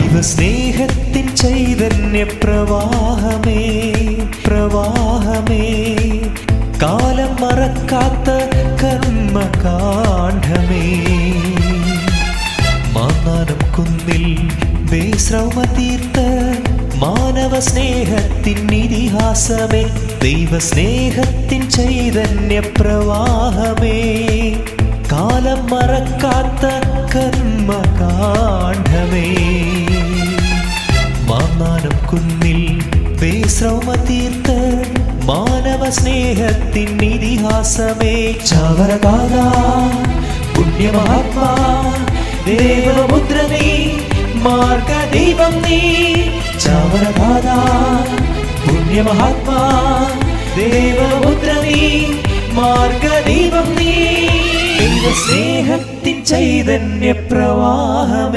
ദൈവസ്നേഹത്തിൻ ചൈതന്യ പ്രവാഹമേ പ്രവാഹമേ, കാലം മറക്കാത്ത കർമ്മകാണ്ഡമേ, മാന്നാനം കുന്നിൽ ബേശ്രമ തീർത്ത മാനവ സ്നേഹത്തിൻ ഇതിഹാസമേ, ദൈവസ്നേഹത്തിൻ ചൈതന്യ പ്രവാഹമേ, കാലം മറക്കാത്ത കർമ്മകാണ്ഡമേ, മാന്നാനം കുന്നിൽ ബേശ്രമ തീർത്ത മാനവ സ്നേഹത്തിൻ ഇതിഹാസമേ, ചാവരഗാഥ പുണ്യമഹാത്മാ ദേവമുദ്ര നീ, മാർഗദീപം നീ, ചാവരഗാഥ പുണ്യമഹാത്മാ ദേവമുദ്ര നീ, മാർഗദീപം നീ, ദൈവസ്നേഹത്തിൻ ചൈതന്യ പ്രവാഹമേ.